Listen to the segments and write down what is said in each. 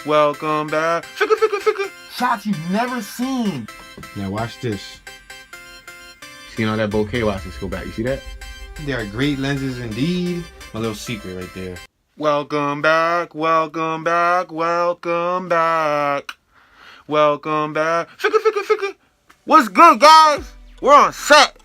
Welcome back. Shots you've never seen. Now watch this. See all that bokeh? Watch this go back. You see that? They are great lenses indeed. My little secret right there. Welcome back. Welcome back. Welcome back. Welcome back. What's good, guys? We're on set.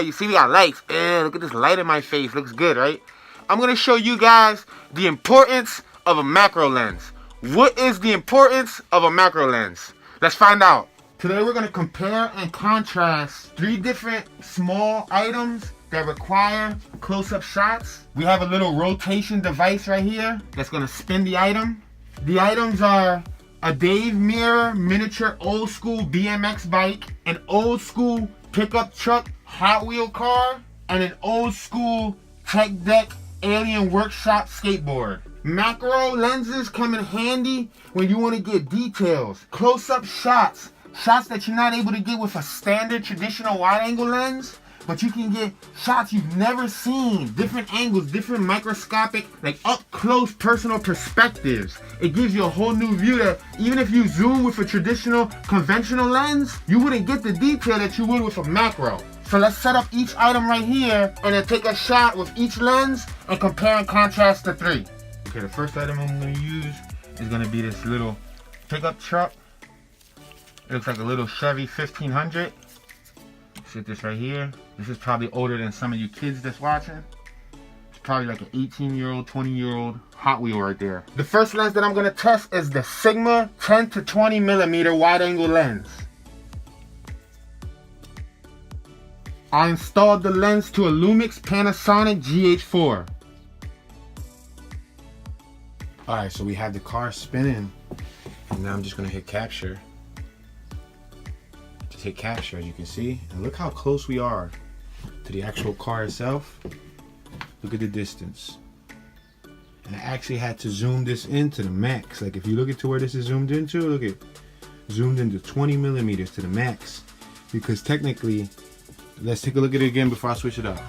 You see we got lights. Look at this light in my face. Looks good, right? I'm going to show you guys the importance of a macro lens. What is the importance of a macro lens? Let's find out. Today we're going to compare and contrast 3 different small items that require close-up shots. We have a little rotation device right here that's going to spin the item. The items are a Dave Mirror miniature old school BMX bike, an old school pickup truck Hot Wheel car, and an old school Tech Deck Alien Workshop skateboard. Macro lenses come in handy when you want to get details, close-up shots that you're not able to get with a standard traditional wide-angle lens, but you can get shots you've never seen, different angles, different microscopic, like up-close personal perspectives. It gives you a whole new view that even if you zoom with a traditional conventional lens, you wouldn't get the detail that you would with a macro. So let's set up each item right here and then take a shot with each lens and compare and contrast the 3. Okay, the first item I'm going to use is going to be this little pickup truck. It looks like a little Chevy 1500. Sit this right here. This is probably older than some of you kids that's watching. It's probably like an 18-year-old, 20-year-old Hot Wheel right there. The first lens that I'm going to test is the Sigma 10 to 20 millimeter wide-angle lens. I installed the lens to a Lumix Panasonic GH4. Alright, so we have the car spinning. And now I'm just going to hit capture. Just hit capture, as you can see. And look how close we are to the actual car itself. Look at the distance. And I actually had to zoom this into the max. Like if you look at to where this is zoomed into, look at zoomed into 20 millimeters to the max. Because technically, let's take a look at it again before I switch it up.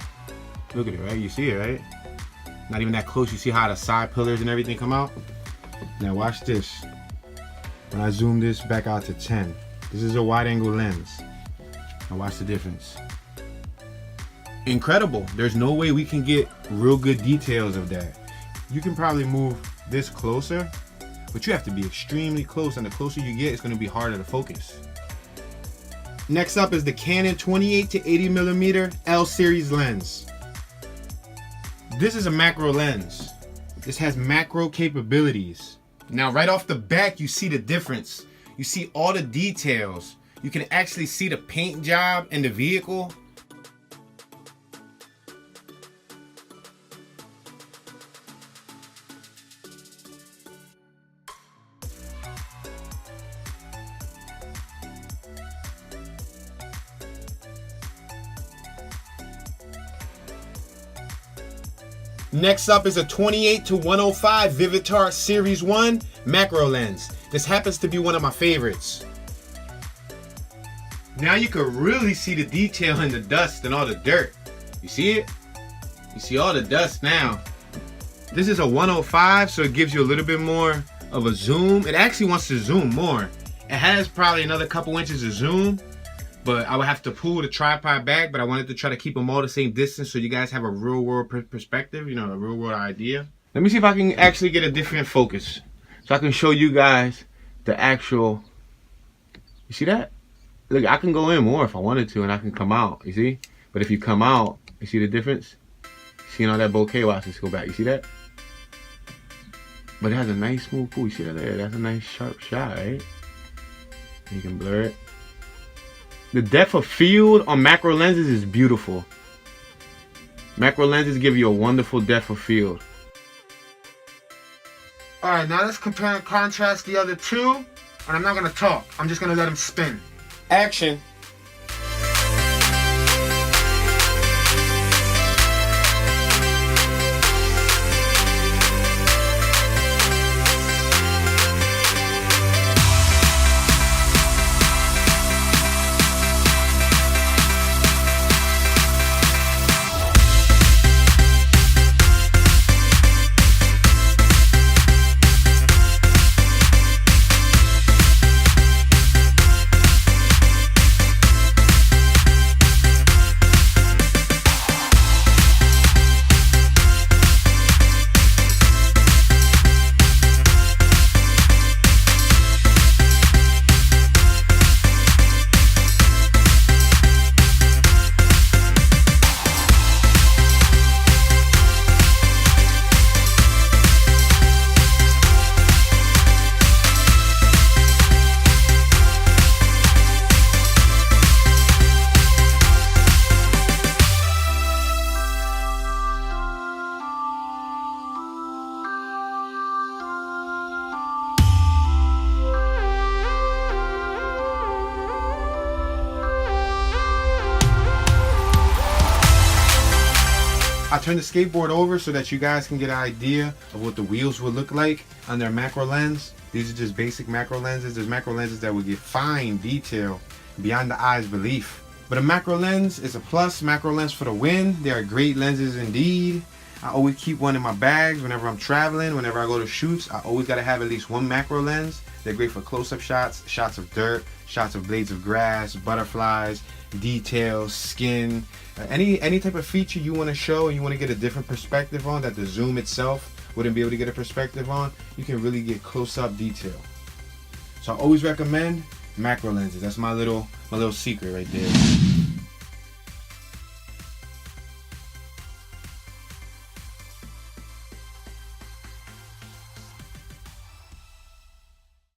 Look at it, right? You see it, right? Not even that close. You see how the side pillars and everything come out? Now watch this. When I zoom this back out to 10, this is a wide angle lens. Now watch the difference. Incredible. There's no way we can get real good details of that. You can probably move this closer, but you have to be extremely close, and the closer you get, it's going to be harder to focus. Next up is the Canon 28 to 80 millimeter L series lens. This is a macro lens. This has macro capabilities. Now right off the bat, you see the difference. You see all the details. You can actually see the paint job in the vehicle. Next up is a 28 to 105 Vivitar Series 1 macro lens. This happens to be one of my favorites. Now you can really see the detail in the dust and all the dirt. You see it? You see all the dust now. This is a 105, so it gives you a little bit more of a zoom. It actually wants to zoom more. It has probably another couple inches of zoom, but I would have to pull the tripod back, but I wanted to try to keep them all the same distance so you guys have a real world perspective, you know, a real world idea. Let me see if I can actually get a different focus so I can show you guys the actual, you see that? Look, I can go in more if I wanted to and I can come out, you see? But if you come out, you see the difference? See all that bokeh? Watch this go back, you see that? But it has a nice smooth pool, you see that there? That's a nice sharp shot, right? You can blur it. The depth of field on macro lenses is beautiful. Macro lenses give you a wonderful depth of field. Alright, now let's compare and contrast the other 2. And I'm not going to talk. I'm just going to let them spin. Action. I turned the skateboard over so that you guys can get an idea of what the wheels would look like under a macro lens. These are just basic macro lenses. There's macro lenses that will get fine detail beyond the eye's belief. But a macro lens is a plus. Macro lens for the win. They are great lenses indeed. I always keep one in my bags whenever I'm traveling, whenever I go to shoots. I always got to have at least one macro lens. They're great for close-up shots, shots of dirt, shots of blades of grass, butterflies, details, skin, any type of feature you want to show and you want to get a different perspective on that the zoom itself wouldn't be able to get a perspective on. You can really get close-up detail. So I always recommend macro lenses. That's my little secret right there.